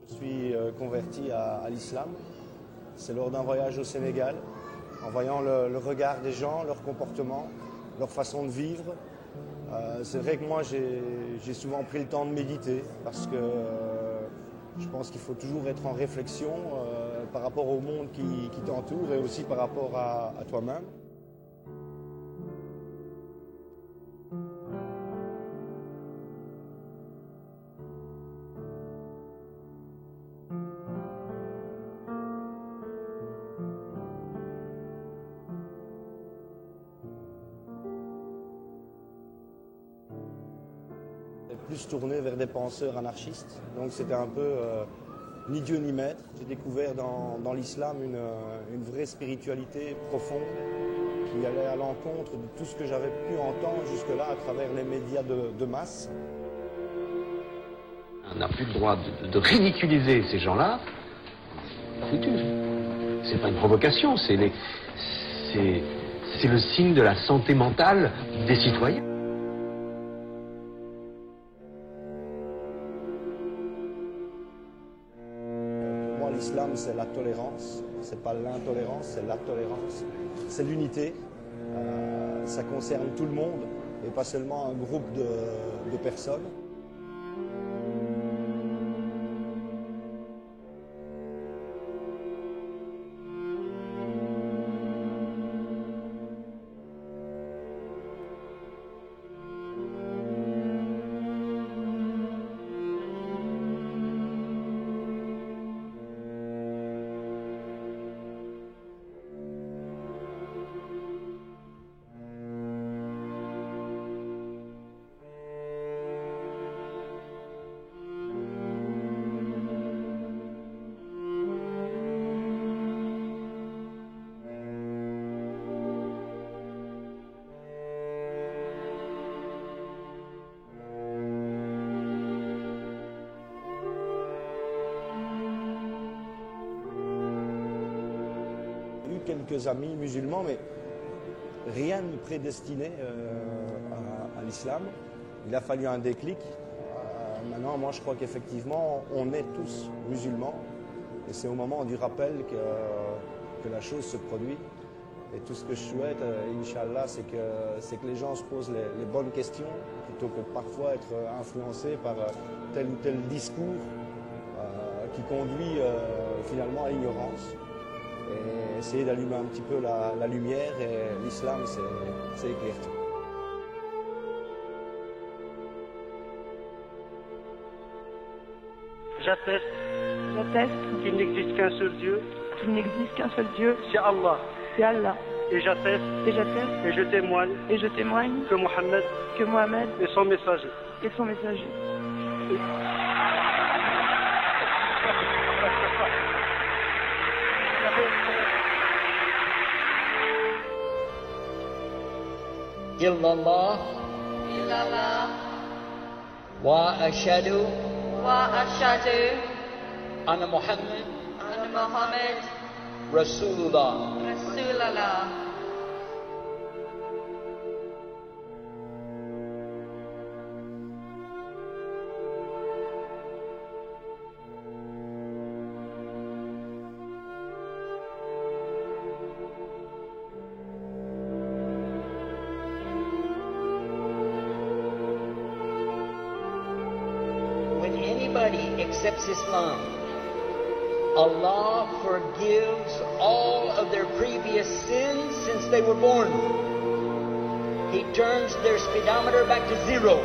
Je suis converti à l'islam. C'est lors d'un voyage au Sénégal, en voyant le regard des gens, leur comportement, leur façon de vivre. C'est vrai que moi j'ai souvent pris le temps de méditer parce que je pense qu'il faut toujours être en réflexion par rapport au monde qui t'entoure et aussi par rapport à toi-même. Plus tourné vers des penseurs anarchistes, donc c'était un peu ni Dieu ni maître. J'ai découvert dans l'islam une vraie spiritualité profonde qui allait à l'encontre de tout ce que j'avais pu entendre jusque-là à travers les médias de masse. On n'a plus le droit de ridiculiser ces gens-là. Foutu. C'est pas une provocation, c'est le signe de la santé mentale des citoyens. L'islam, c'est la tolérance, c'est pas l'intolérance, c'est la tolérance, c'est l'unité, ça concerne tout le monde et pas seulement un groupe de personnes. Quelques amis musulmans, mais rien ne prédestiné à l'islam. Il a fallu un déclic. Maintenant, moi, je crois qu'effectivement, on est tous musulmans. Et c'est au moment du rappel que la chose se produit. Et tout ce que je souhaite, Inch'Allah, c'est que les gens se posent les bonnes questions, plutôt que parfois être influencés par tel ou tel discours qui conduit finalement à l'ignorance. Et essayer d'allumer un petit peu la lumière, et l'islam, c'est éclairé. J'atteste. J'atteste. Qu'il n'existe qu'un seul Dieu. Qu'il n'existe qu'un seul Dieu. C'est Allah. C'est Allah. Et j'atteste. Et j'atteste. Et je témoigne. Et je témoigne. Que Mohammed. Que Mohammed. Est son messager. Et son messager. Illallah wa ashhadu anna Muhammad Rasulullah. Anybody accepts Islam, Allah forgives all of their previous sins since they were born. He turns their speedometer back to zero.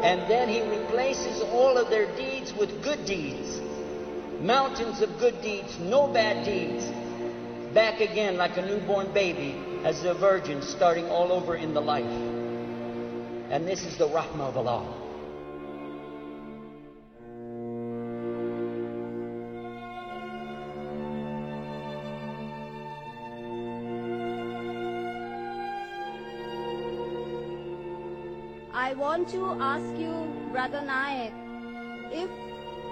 And then He replaces all of their deeds with good deeds. Mountains of good deeds, no bad deeds. Back again like a newborn baby as a virgin starting all over in the life. And this is the rahmah of Allah. I want to ask you, Brother Naik, if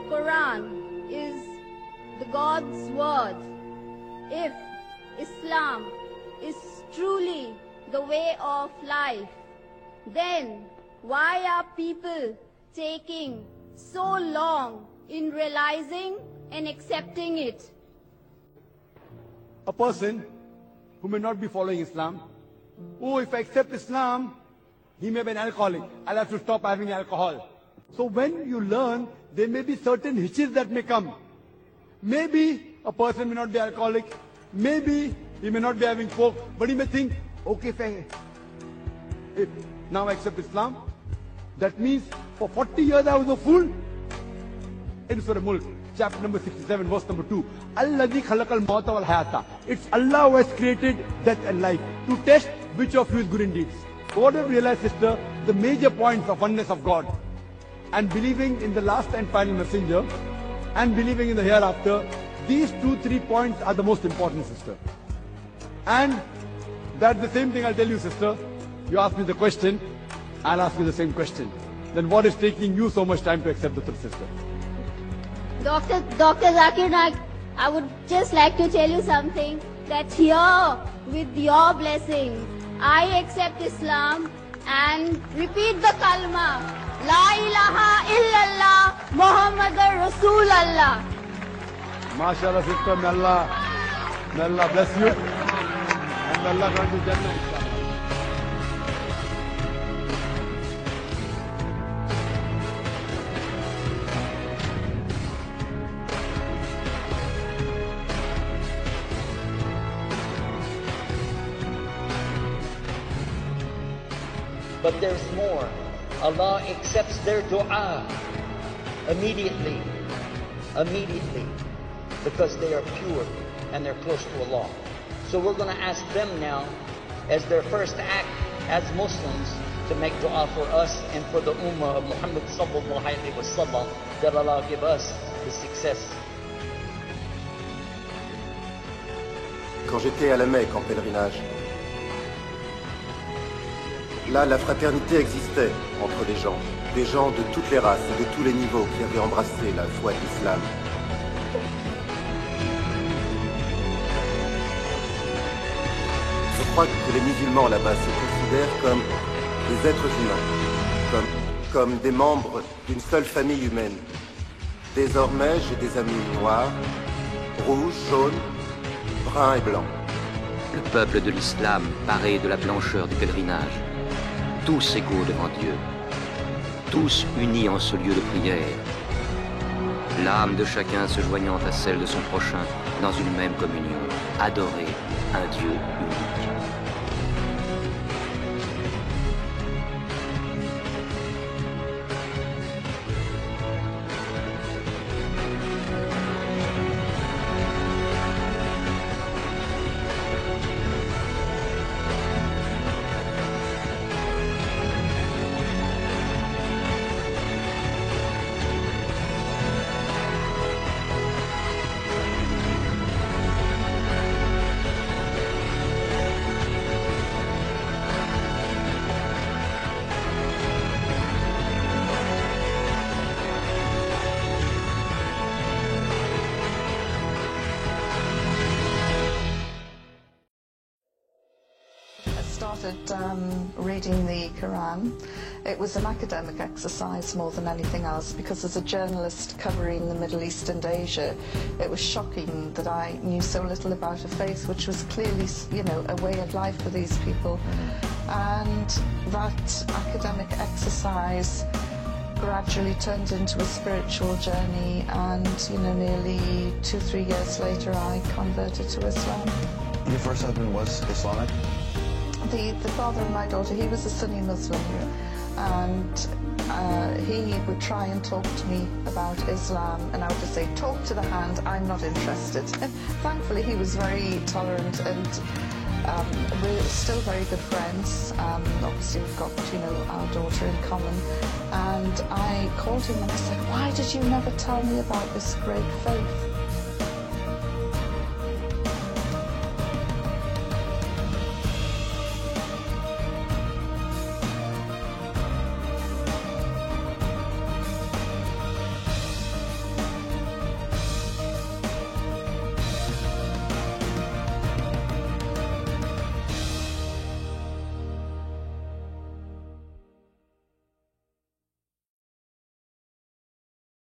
Quran is the God's word, if Islam is truly the way of life, then why are people taking so long in realizing and accepting it? A person who may not be following Islam, oh, if I accept Islam, he may be an alcoholic. I'll have to stop having alcohol. So when you learn, there may be certain hitches that may come. Maybe a person may not be alcoholic, maybe he may not be having coke, but he may think, okay, if now I accept Islam, that means for 40 years I was a fool. In Surah Mulk, chapter number 67, verse number 2. Alladhi khalaqal mauta wal hayata. It's Allah who has created death and life to test which of you is good in deeds. So what have we realized, sister? The major points of oneness of God and believing in the last and final messenger and believing in the hereafter, these 2-3 points are the most important, sister. And that's the same thing I'll tell you, sister. You ask me the question, I'll ask you the same question. Then what is taking you so much time to accept the truth, sister? Dr. Zakir Naik, I would just like to tell you something, that here, with your blessings, I accept Islam and repeat the kalma, La ilaha illallah, Muhammadur Rasulallah. MashaAllah, sister, may Allah bless you. And may Allah grant you Jannah. But there's more. Allah accepts their dua immediately, because they are pure and they're close to Allah. So we're going to ask them now, as their first act as Muslims, to make dua for us and for the ummah of Muhammad sallallahu alaihi wasallam, that Allah give us the success. Quand j'étais à la Mecque en pèlerinage, là, la fraternité existait entre les gens, des gens de toutes les races et de tous les niveaux qui avaient embrassé la foi de l'islam. Je crois que les musulmans là-bas se considèrent comme des êtres humains, comme des membres d'une seule famille humaine. Désormais, j'ai des amis noirs, rouges, jaunes, bruns et blancs. Le peuple de l'islam paré de la blancheur du pèlerinage, tous égaux devant Dieu, tous unis en ce lieu de prière, l'âme de chacun se joignant à celle de son prochain dans une même communion, adorer un Dieu unique. Reading the Quran. It was an academic exercise more than anything else, because as a journalist covering the Middle East and Asia, it was shocking that I knew so little about a faith which was clearly, you know, a way of life for these people. And that academic exercise gradually turned into a spiritual journey, and, you know, nearly 2-3 years later I converted to Islam. Your first husband was Islamic? The father of my daughter, he was a Sunni Muslim, and he would try and talk to me about Islam, and I would just say, talk to the hand, I'm not interested. Thankfully he was very tolerant, and we're still very good friends. Obviously we've got, you know, our daughter in common, and I called him and I said, why did you never tell me about this great faith?